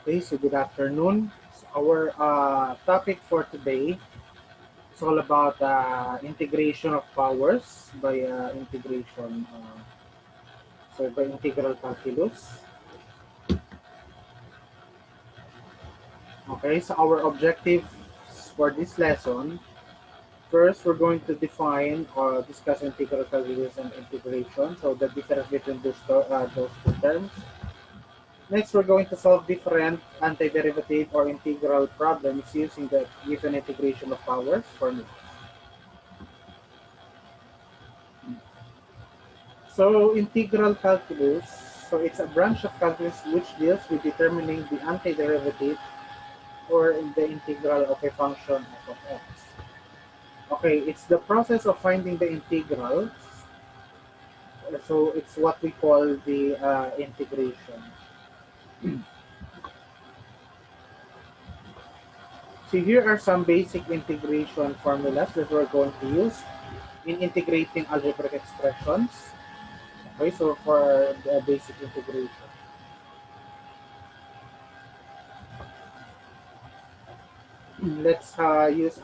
Okay, so good afternoon. So our topic for today is all about integration of powers by by integral calculus. Okay, so our objectives for this lesson, first we're going to define or discuss integral calculus and integration, so the difference between those two terms. Next, we're going to solve different antiderivative or integral problems using the given integration of powers formulas. So integral calculus, so it's a branch of calculus which deals with determining the antiderivative or the integral of a function f of x. Okay, it's the process of finding the integrals. So it's what we call the integration. So here are some basic integration formulas that we're going to use in integrating algebraic expressions. Okay, so for the basic integration. Let's use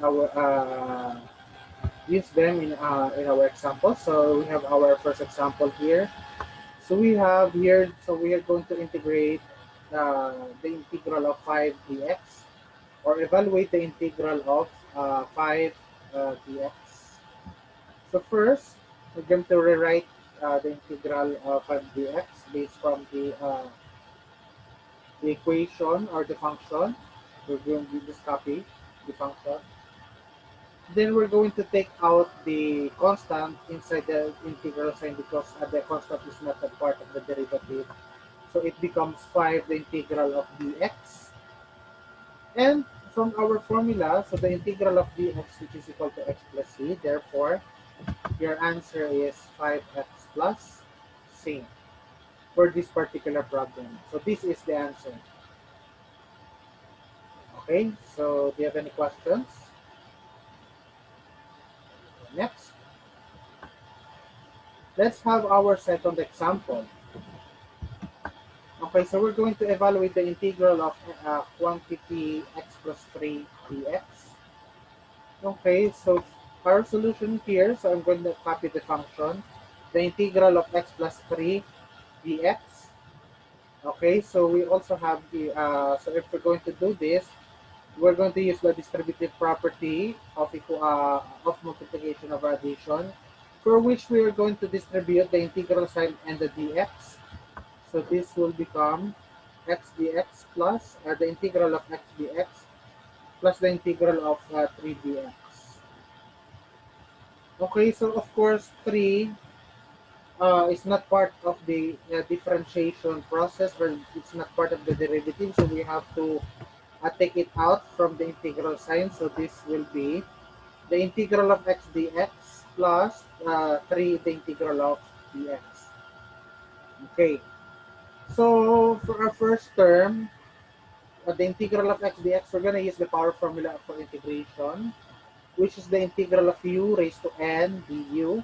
them in our example. So we have our first example here. So we have here, so we are going to integrate the integral of 5 dx or evaluate the integral of 5 dx. So first, we're going to rewrite the integral of 5 dx based from the equation or the function. We're going to just copy the function. Then we're going to take out the constant inside the integral sign because the constant is not a part of the derivative. So it becomes 5 the integral of dx. And from our formula, so the integral of dx which is equal to x plus c. Therefore, your answer is 5x plus c for this particular problem. So this is the answer. Okay, so do you have any questions? Next, let's have our second example. Okay, so we're going to evaluate the integral of quantity x plus 3 dx. Okay, so our solution here, so I'm going to copy the function, the integral of x plus 3 dx. Okay, so we also have so if we're going to do this, we're going to use the distributive property of multiplication of addition, for which we are going to distribute the integral sign and the dx. So this will become x dx plus the integral of x dx plus the integral of 3 dx. Okay, so of course 3 is not part of the differentiation process, or it's not part of the derivative, so we have to take it out from the integral sign. So this will be the integral of x dx plus 3 the integral of dx. Okay, so for our first term, the integral of x dx, we're going to use the power formula for integration, which is the integral of u raised to n du,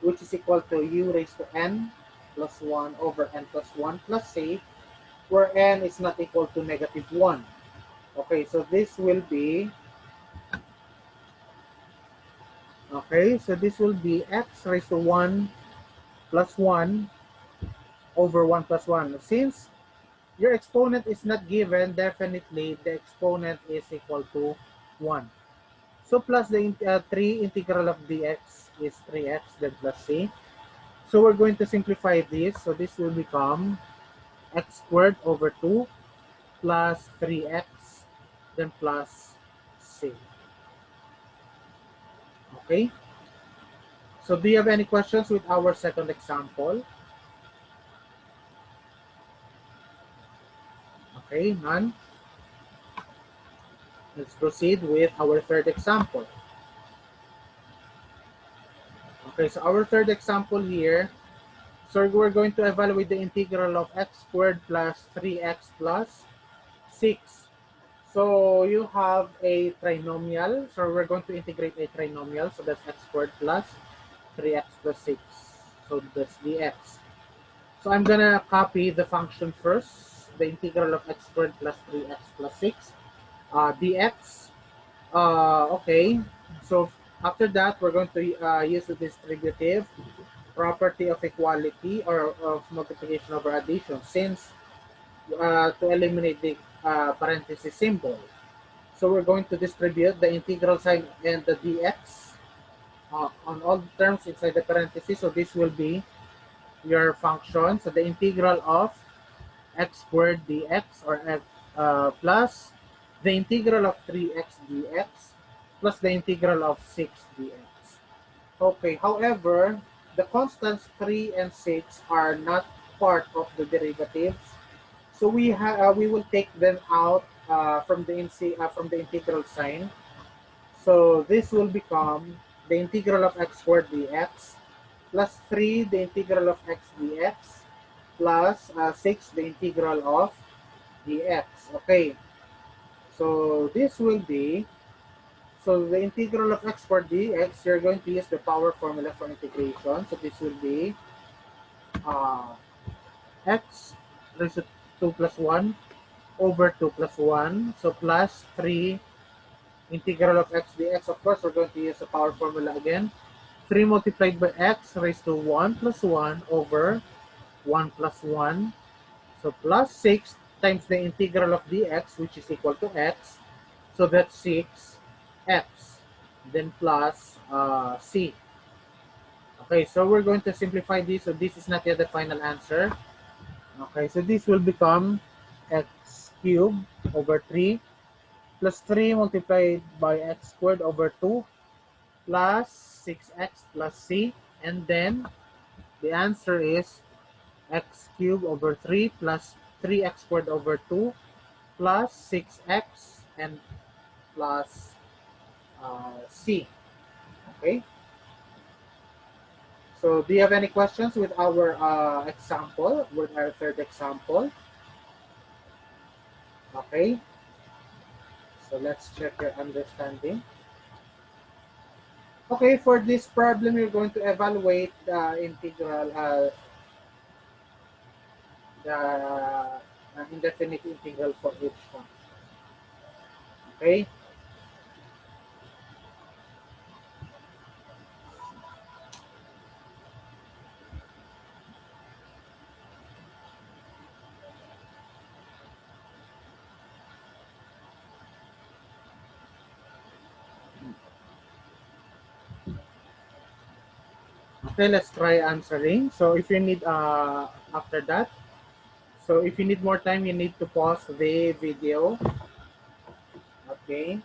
which is equal to u raised to n plus 1 over n plus 1 plus c, where n is not equal to negative 1. Okay, so this will be, x raised to 1 plus 1 over 1 plus 1. Since your exponent is not given, definitely the exponent is equal to 1. So plus the 3 integral of dx is 3x, then plus c. So we're going to simplify this. So this will become x squared over 2 plus 3x, then plus c. Okay? So do you have any questions with our second example? Okay, none. Let's proceed with our third example. Okay, so our third example here, so we're going to evaluate the integral of x squared plus 3x plus 6. So you have a trinomial, so we're going to integrate a trinomial, so that's x squared plus 3x plus 6. So that's dx. So I'm gonna copy the function first, the integral of x squared plus 3x plus 6 dx. Okay, so after that, we're going to use the distributive property of equality or of multiplication over addition, since to eliminate the parenthesis symbol. So we're going to distribute the integral sign and the dx on all the terms inside the parenthesis. So this will be your function. So the integral of x squared dx or plus the integral of 3x dx plus the integral of 6 dx. Okay, however, the constants 3 and 6 are not part of the derivatives. So we will take them out from the integral sign. So this will become the integral of x squared dx plus 3 the integral of x dx plus 6 the integral of dx. Okay, so this will be, so the integral of x squared dx, you're going to use the power formula for integration. So this will be uh, x raised to 2 plus 1 over 2 plus 1. So plus 3 integral of x dx. Of course, we're going to use the power formula again. 3 multiplied by x raised to 1 plus 1 over 1 plus 1. So plus 6 times the integral of dx, which is equal to x. So that's 6x. Then plus c. Okay, so we're going to simplify this. So this is not yet the final answer. Okay, so this will become x cubed over 3 plus 3 multiplied by x squared over 2 plus 6x plus c. And then the answer is x cubed over 3 plus 3x squared over 2 plus 6x and plus c. Okay. So do you have any questions with our example, with our third example? Okay. So let's check your understanding. Okay, for this problem, you're going to evaluate the integral, the indefinite integral for each one. Okay. Okay, let's try answering. So if you need, after that, so if you need more time, you need to pause the video. Okay.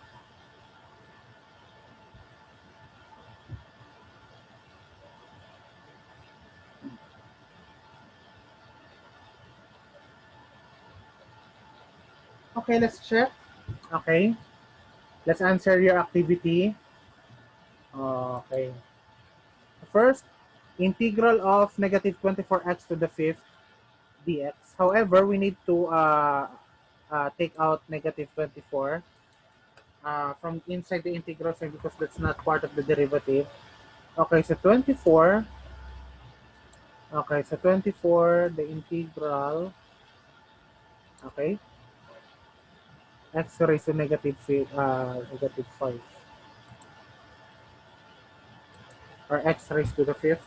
Okay, let's check. Okay. Let's answer your activity. Okay. First, integral of negative 24x to the fifth dx. However, we need to take out negative 24 from inside the integral sign because that's not part of the derivative. Okay, so 24. Okay, so 24, the integral. Okay, x raised to negative 5. Or x raised to the fifth.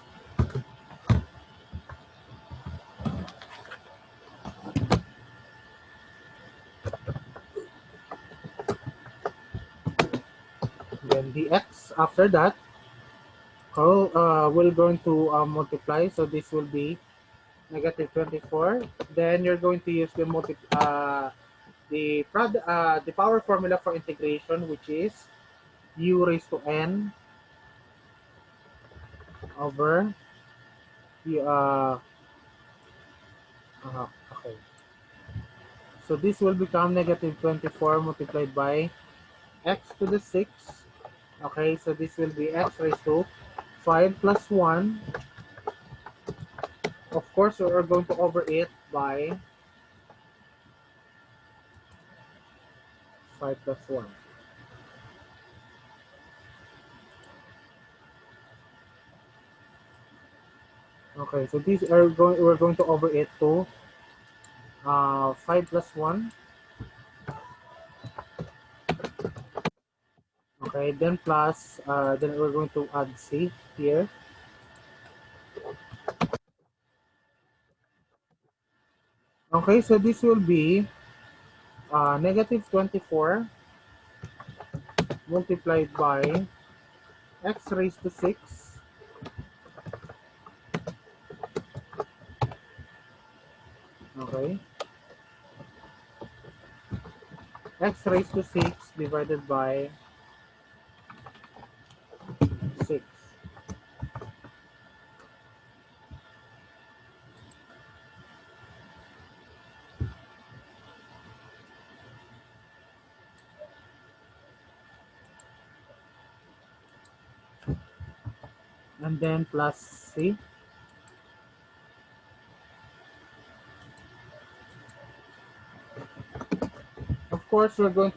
Then dx after that, we're going to multiply. So this will be negative 24. Then you're going to use the power formula for integration, which is u raised to n over the okay. So this will become negative 24 multiplied by x to the 6. Okay, so this will be x raised to 5 plus 1. Of course, we are going to over it by 5 plus 1. Okay, so we're going to over it to 5 plus 1. Okay, then plus, then we're going to add c here. Okay, so this will be negative 24 multiplied by x raised to 6. Okay, x raised to 6 divided by 6. And then plus c. Of course, we're going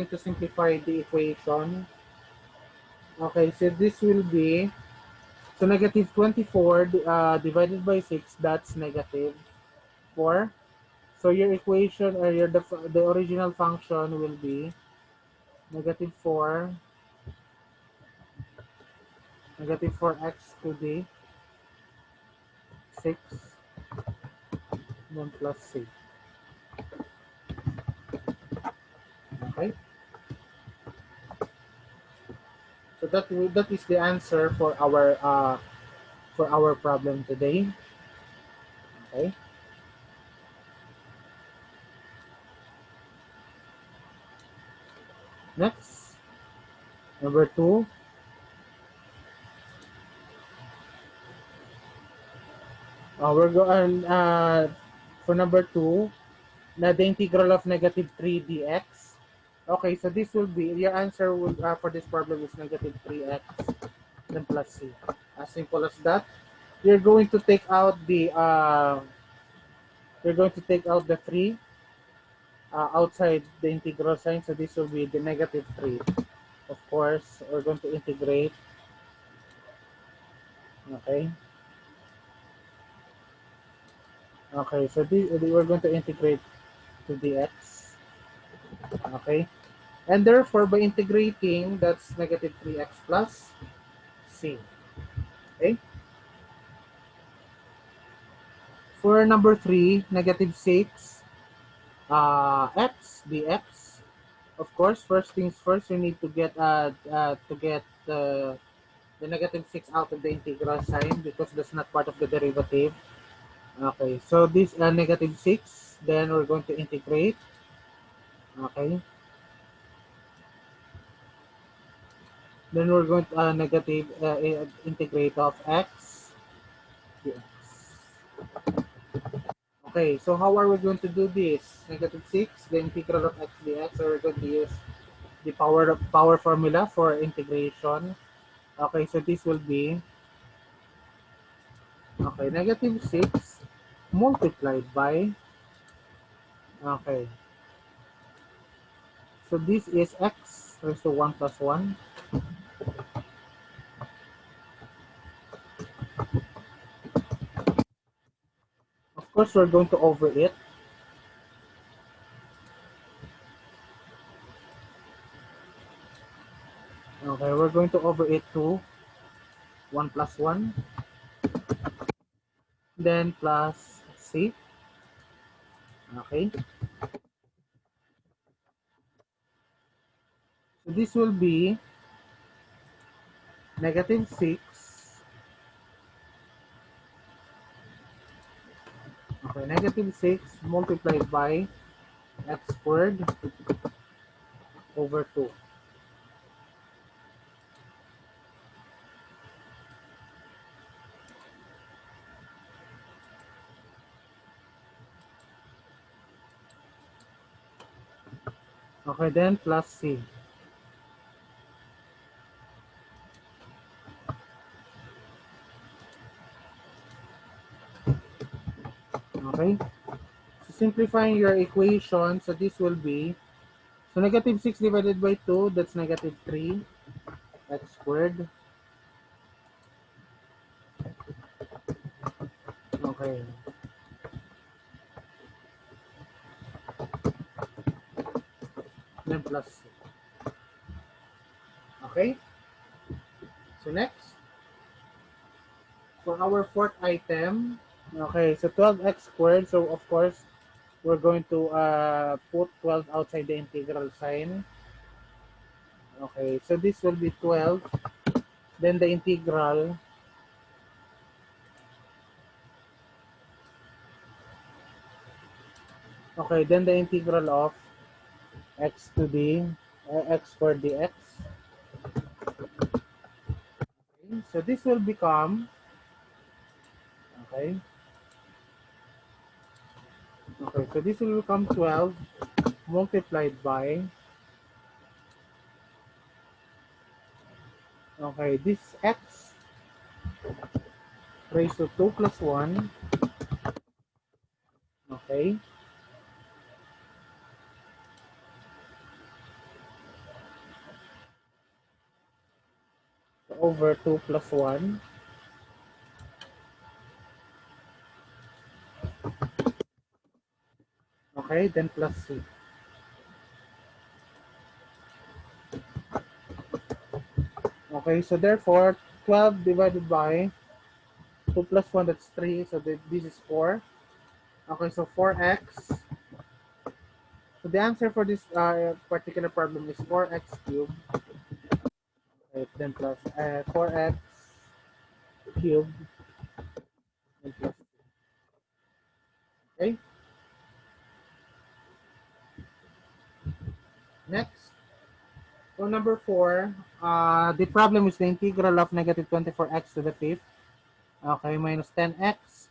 to simplify the equation. Okay, so this will be, so negative 24 divided by 6, that's negative 4. So your equation, or the original function will be negative 4, negative 4x to the 6, then plus c. Okay, so that is the answer for our problem today. Okay, next, number 2. We're going for number 2, na the integral of negative 3 dx. Okay, so this will be, your answer would, for this problem is negative 3x then plus c. As simple as that. You're going to take out the 3 outside the integral sign, so this will be the negative 3. Of course, we're going to integrate. Okay. Okay, so we're going to integrate to dx. Okay. And therefore, by integrating, that's negative 3x plus c. Okay. For number 3, negative 6 x dx. Of course, first things first, you need to get the negative 6 out of the integral sign because that's not part of the derivative. Okay, so this negative 6, then we're going to integrate. Okay, then we're going to negative integrate of x dx. Okay, so how are we going to do this? Negative 6, the integral of x dx, so we're going to use the power formula for integration. Okay, so this will be, okay, negative 6 multiplied by, okay, so this is x raised to 1 plus 1. Of course, we're going to over it. Okay, we're going to over it to 1 plus 1, then plus c. Okay, so this will be negative 6. Okay, negative 6 multiplied by x squared over 2. Okay, then plus c. Okay, so simplifying your equation, so this will be, so negative 6 divided by 2, that's negative 3 x squared. Okay, then plus c. Okay? So next, for our fourth item, okay, so 12x squared. So of course, we're going to put 12 outside the integral sign. Okay, so this will be 12. Then the integral. Okay, then the integral of x to the x squared dx. Okay, so this will become, okay, okay, so this will become 12 multiplied by, okay, this x raised to 2 plus 1, okay, over 2 plus 1, okay, then plus c. Okay, so therefore, 12 divided by 2 plus 1, that's 3, so this is 4. Okay, so 4x. So the answer for this particular problem is 4x cubed, okay, then plus 4x cubed, then plus 2. Okay, next. So number 4, the problem is the integral of negative 24x to the fifth. Okay, minus 10x.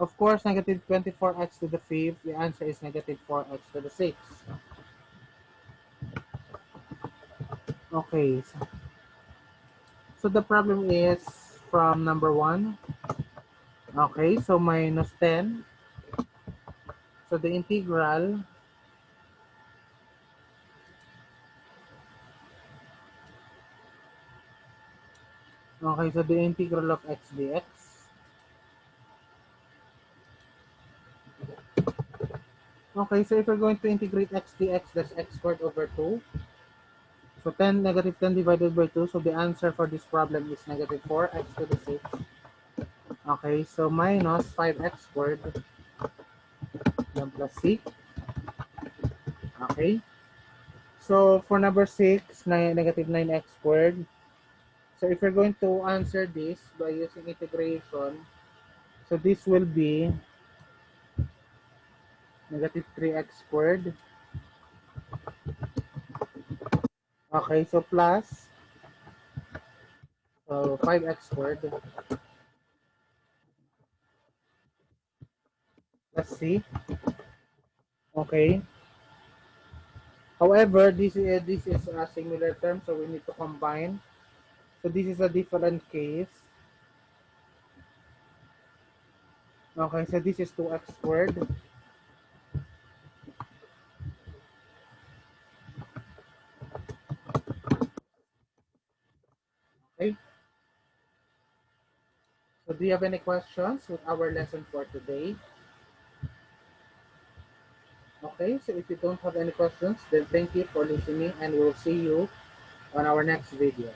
Of course, negative 24x to the fifth, the answer is negative 4x to the sixth. Okay, so the problem is from number 1. Okay, so minus 10. So the integral, okay, so the integral of x dx. Okay, so if we're going to integrate x dx, that's x squared over 2. So 10, negative 10 divided by 2. So the answer for this problem is negative 4x to the 6. Okay, so minus 5x squared, then plus c. Okay. So for number 6, negative 9x squared. So if we're going to answer this by using integration, so this will be negative 3x squared. Okay, so plus, so 5x squared plus c. Okay. However, this is a similar term, so we need to combine. So this is a different case. Okay, so this is 2x squared. Okay. So do you have any questions with our lesson for today? Okay, so if you don't have any questions, then thank you for listening and we'll see you on our next video.